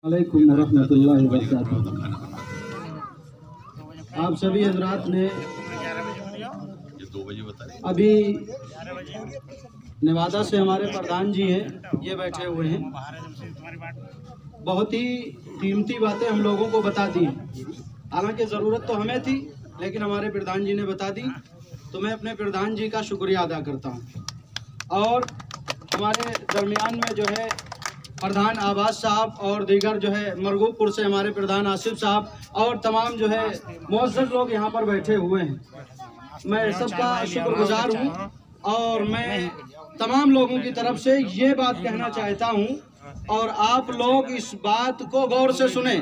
वालेकुम रहमतुल्लाहि व बरकातुहू। आप सभी हजरात ने अभी नेवादा से हमारे प्रधान जी हैं, ये बैठे हुए हैं, बहुत ही कीमती बातें हम लोगों को बता दी। हालांकि ज़रूरत तो हमें थी, लेकिन हमारे प्रधान जी ने बता दी, तो मैं अपने प्रधान जी का शुक्रिया अदा करता हूँ। और हमारे दरमियान में जो है प्रधान आबाद साहब और दीगर जो है मरगूबपुर से हमारे प्रधान आसिफ साहब और तमाम जो है मुअज़्ज़ज़ लोग यहाँ पर बैठे हुए हैं, मैं सबका शुक्रगुजार हूँ। और मैं तमाम लोगों की तरफ से ये बात कहना चाहता हूँ, और आप लोग इस बात को गौर से सुने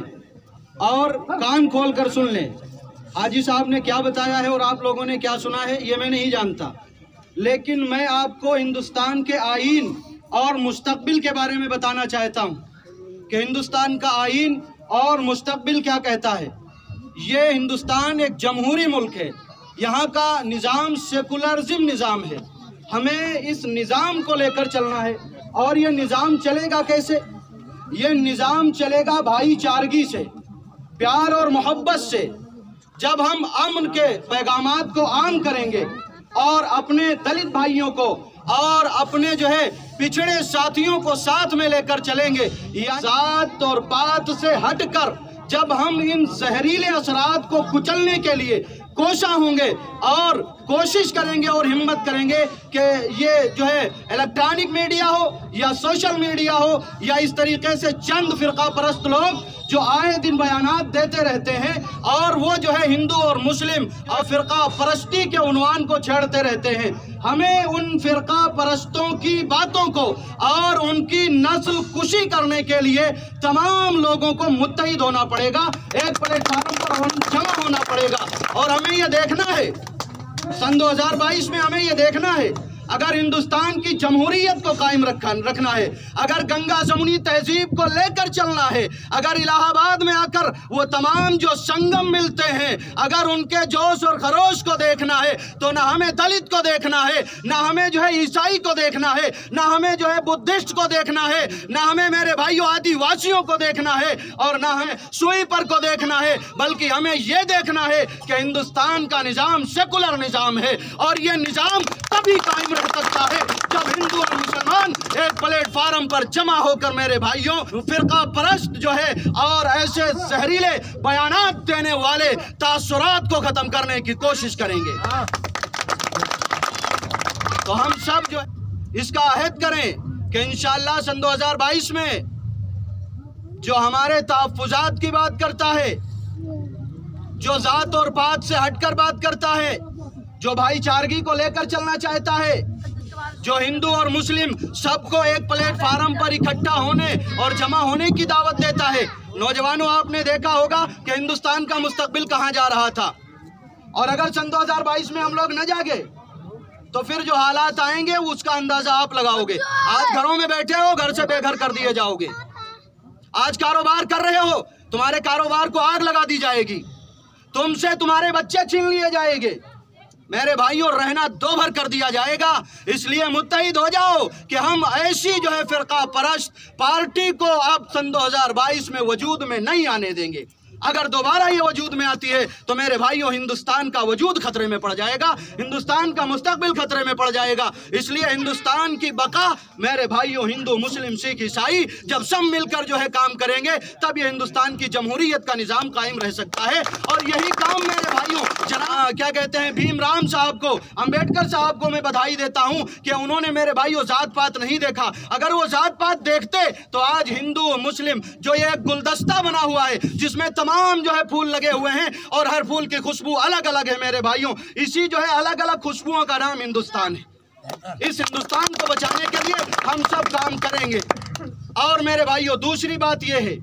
और कान खोल कर सुन लें। हाजी साहब ने क्या बताया है और आप लोगों ने क्या सुना है ये मैं नहीं जानता, लेकिन मैं आपको हिंदुस्तान के आईन और मुस्तकबिल के बारे में बताना चाहता हूँ कि हिंदुस्तान का आईन और मुस्तकबिल क्या कहता है। ये हिंदुस्तान एक जमहूरी मुल्क है, यहाँ का निज़ाम सेकुलरिज्म निज़ाम है, हमें इस निज़ाम को लेकर चलना है। और ये निज़ाम चलेगा कैसे? ये निज़ाम चलेगा भाईचारगी से, प्यार और मोहब्बत से। जब हम अमन के पैगामात को आम करेंगे और अपने दलित भाइयों को और अपने जो है पिछड़े साथियों को साथ में लेकर चलेंगे, या जात और पात से हटकर जब हम इन जहरीले असरात को कुचलने के लिए कोशा होंगे और कोशिश करेंगे और हिम्मत करेंगे कि ये जो है इलेक्ट्रॉनिक मीडिया हो या सोशल मीडिया हो या इस तरीके से चंद फिरका परस्त लोग जो आए दिन बयानात देते रहते हैं और वो जो है हिंदू और मुस्लिम और फिरका परस्ती के उन्वान को छेड़ते रहते हैं, हमें उन फिरका परस्तों की बातों को और उनकी नस्ल कुशी करने के लिए तमाम लोगों को मुत्तहिद होना पड़ेगा, एक प्लेटफार्म पर जमा होना पड़ेगा। और हमें ये देखना है, सन 2022 में हमें ये देखना है, अगर हिंदुस्तान की जमहूरियत को कायम रखना है, अगर गंगा जमुनी तहजीब को लेकर चलना है, अगर इलाहाबाद में आकर वो तमाम जो संगम मिलते हैं, अगर उनके जोश और खरोश को देखना है, तो ना हमें दलित को देखना है, ना हमें जो है ईसाई को देखना है, ना हमें जो है बुद्धिस्ट को देखना है, ना हमें मेरे भाइयों आदिवासियों को देखना है, और ना हमें स्वीपर को देखना है, बल्कि हमें ये देखना है कि हिंदुस्तान का निज़ाम सेकुलर निज़ाम है। और ये निज़ाम तभी कायम रह सकता है जब हिंदू और मुसलमान एक प्लेटफार्म पर जमा होकर मेरे भाइयों फिरका परस्त जो है और ऐसे जहरीले बयानात देने वाले तासुरात को खत्म करने की कोशिश करेंगे। तो हम सब जो इसका अहद करें कि इंशाअल्लाह सन 2022 में जो हमारे तहफ़्फ़ुज़ात की बात करता है, जो जात और पात से हटकर बात करता है, जो भाईचारगी को लेकर चलना चाहता है, जो हिंदू और मुस्लिम सबको एक प्लेटफार्म पर इकट्ठा होने और जमा होने की दावत देता है। नौजवानों, आपने देखा होगा कि हिंदुस्तान का मुस्तकबिल कहाँ जा रहा था, और अगर सन 2022 में हम लोग न जागे तो फिर जो हालात आएंगे उसका अंदाजा आप लगाओगे। आज घरों में बैठे हो, घर से बेघर कर दिए जाओगे। आज कारोबार कर रहे हो, तुम्हारे कारोबार को आग लगा दी जाएगी, तुमसे तुम्हारे बच्चे छीन लिए जाएंगे, मेरे भाइयों रहना दो भर कर दिया जाएगा। इसलिए मुत्तहिद हो जाओ कि हम ऐसी जो है फिरका परस्त पार्टी को अब सन 2022 में वजूद में नहीं आने देंगे। अगर दोबारा ये वजूद में आती है तो मेरे भाइयों हिंदुस्तान का वजूद खतरे में पड़ जाएगा, हिंदुस्तान का मुस्तकबिल खतरे में पड़ जाएगा। इसलिए हिंदुस्तान की बका मेरे भाइयों हिंदू मुस्लिम सिख ईसाई जब सब मिलकर जो है काम करेंगे तब ये हिंदुस्तान की जमहूरियत का निज़ाम कायम रह सकता है। और यही काम मेरे भाइयों क्या कहते हैं भीमराव साहब को, अंबेडकर साहब को मैं बधाई देता हूँ कि उन्होंने मेरे भाइयों जात पात नहीं देखा। अगर वो जात पात देखते तो आज हिंदू मुस्लिम जो ये गुलदस्ता बना हुआ है जिसमें तमाम जो है फूल लगे हुए हैं और हर फूल की खुशबू अलग अलग है मेरे भाइयों, इसी जो है अलग अलग खुशबुओं का नाम हिंदुस्तान है। इस हिंदुस्तान को बचाने के लिए हम सब काम करेंगे। और मेरे भाइयों दूसरी बात यह है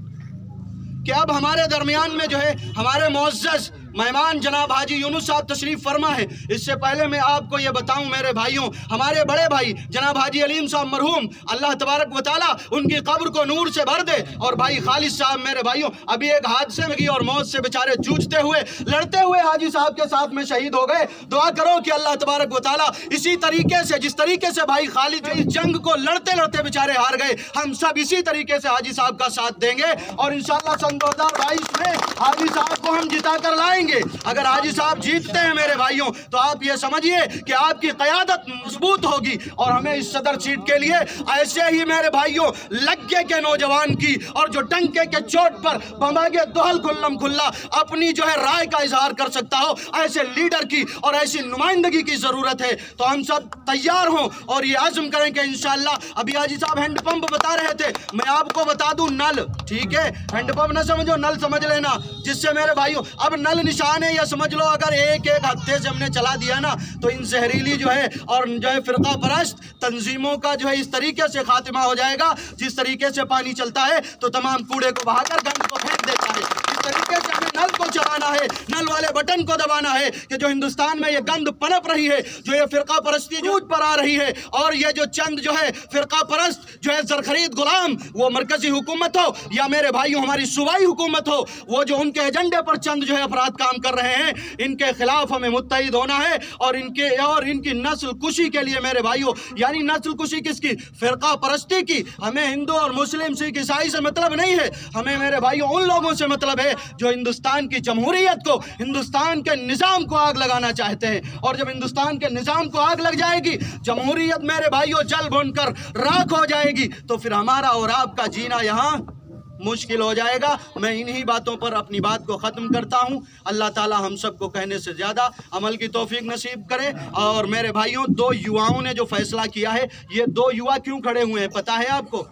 कि अब हमारे दरमियान में जो है हमारे मुअज़्ज़ज़ मेहमान जनाब हाजी यूनुस साहब तशरीफ फरमा है। इससे पहले मैं आपको ये बताऊं मेरे भाइयों, हमारे बड़े भाई जनाब हाजी अलीम साहब मरहूम, अल्लाह तबारक व तआला उनकी कब्र को नूर से भर दे। और भाई खालिद साहब मेरे भाइयों अभी एक हादसे में गई और मौत से बेचारे जूझते हुए लड़ते हुए हाजी साहब के साथ में शहीद हो गए। दुआ करो कि अल्लाह तबारक व तआला इसी तरीके से, जिस तरीके से भाई खालिद इस जंग को लड़ते लड़ते बेचारे हार गए, हम सब इसी तरीके से हाजी साहब का साथ देंगे और इंशाअल्लाह सन 2022 में हाजी साहब को हम जिता कर लाएंगे। अगर हाजी साहब जीतते हैं मेरे भाइयों तो आप ये समझिए कि आपकी क़यादत मजबूत होगी। और हमें इस सदर सीट के लिए ऐसे ही मेरे भाइयों लग्गे के नौजवान की और जो डंके के चोट पर बमागे दोहल खुल्लम खुल्ला अपनी जो है राय का इजहार कर सकता हो, ऐसे लीडर की और ऐसी नुमाइंदगी की जरूरत है। तो हम सब तैयार हों और ये आज़म करें कि इंशाअल्लाह। अभी हाजी साहब हैंडपंप बता रहे थे, मैं आपको बता दूं नल, ठीक है, हैंडपंप ना समझो नल समझ लेना, जिससे मेरे भाइयों अब नल निशान है, या समझ लो अगर एक एक हत्थे से हमने चला दिया ना तो इन जहरीली जो है और जो है फिरका परस्त तंजीमों का जो है इस तरीके से खात्मा हो जाएगा। जिस तरीके से पानी चलता है तो तमाम कूड़े को बहाकर गंद को फेंक देता है, इस तरीके से हमें नल को चलाना है, नल वाले बटन को दबाना है कि जो हिंदुस्तान में ये गंद पनप रही है, जो ये फिरका परस्ती जूझ पर आ रही है, और ये जो चंद जो है फिरका परस्त जो है जरखरीद गुलाम, वो मरकजी हुकूमत हो या मेरे भाइयों हमारी सूबाई हुकूमत हो, वो जो उनके एजेंडे पर चंद जो है अपराध काम कर रहे हैं, इनके खिलाफ हमें मुत्तहिद होना है। और इनकी नस्ल कुशी के लिए मेरे भाइयों, यानी नस्ल कुशी किसकी? फिरका परस्ती की। हमें हिंदू और मुस्लिम सिख ईसाई से मतलब नहीं है, हमें मेरे भाइयों उन लोगों से मतलब है जो हिंदुस्तान की जमहूरियत को, हिंदुस्तान के निज़ाम को आग लगाना चाहते हैं। और जब हिंदुस्तान के निज़ाम को आग लग जाएगी, जमहूरियत मेरे भाइयों जल भुन कर राख हो जाएगी, तो फिर हमारा और आपका जीना यहाँ मुश्किल हो जाएगा। मैं इन्हीं बातों पर अपनी बात को ख़त्म करता हूँ। अल्लाह ताला हम सबको कहने से ज़्यादा अमल की तौफीक नसीब करे। और मेरे भाइयों, दो युवाओं ने जो फैसला किया है, ये दो युवा क्यों खड़े हुए हैं पता है आपको?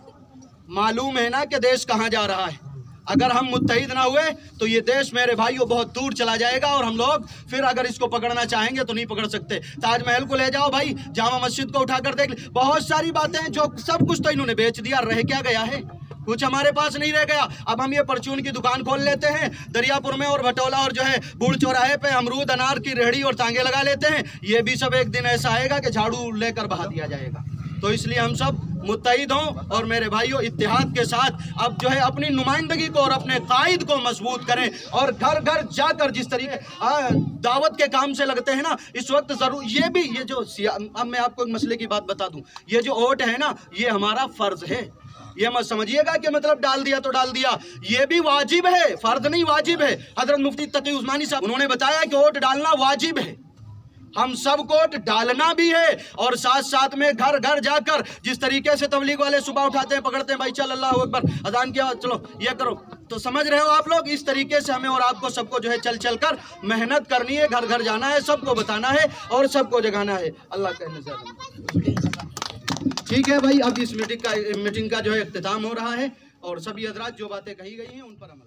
मालूम है ना कि देश कहाँ जा रहा है। अगर हम मुत्तहिद ना हुए तो ये देश मेरे भाइयों बहुत दूर चला जाएगा और हम लोग फिर अगर इसको पकड़ना चाहेंगे तो नहीं पकड़ सकते। ताजमहल को ले जाओ भाई, जामा मस्जिद को उठाकर देख ले, बहुत सारी बातें हैं जो सब कुछ तो इन्होंने बेच दिया, रह क्या गया है? कुछ हमारे पास नहीं रह गया। अब हम ये परचून की दुकान खोल लेते हैं दरियापुर में, और भटोला और जो है बूढ़ चौराहे पे अमरूद अनार की रेहड़ी और तांगे लगा लेते हैं। ये भी सब एक दिन ऐसा आएगा कि झाड़ू लेकर बहा दिया जाएगा। तो इसलिए हम सब मुत्तहिद हों और मेरे भाइयों इत्तेहाद के साथ अब जो है अपनी नुमाइंदगी को और अपने कायद को मजबूत करें। और घर घर जाकर जिस तरीके दावत के काम से लगते हैं ना, इस वक्त जरूर ये जो अब मैं आपको एक मसले की बात बता दूं, ये जो वोट है ना, ये हमारा फर्ज है। ये मत समझिएगा कि मतलब डाल दिया तो डाल दिया, ये भी वाजिब है, फर्ज नहीं वाजिब है। हजरत मुफ्ती तकी उस्मानी साहब उन्होंने बताया कि वोट डालना वाजिब है, हम सब को डालना भी है। और साथ साथ में घर घर जाकर जिस तरीके से तबलीग वाले सुबह उठाते हैं, पकड़ते हैं, भाई चल अल्लाह अकबर, अजान किया, चलो ये करो, तो समझ रहे हो आप लोग। इस तरीके से हमें और आपको सबको जो है चल चल कर मेहनत करनी है, घर घर जाना है, सबको बताना है और सबको जगाना है। अल्लाह कहने से ठीक है भाई। अब इस मीटिंग का जो है इख्तिताम हो रहा है और सभी हजरात जो बातें कही गई हैं उन पर अमल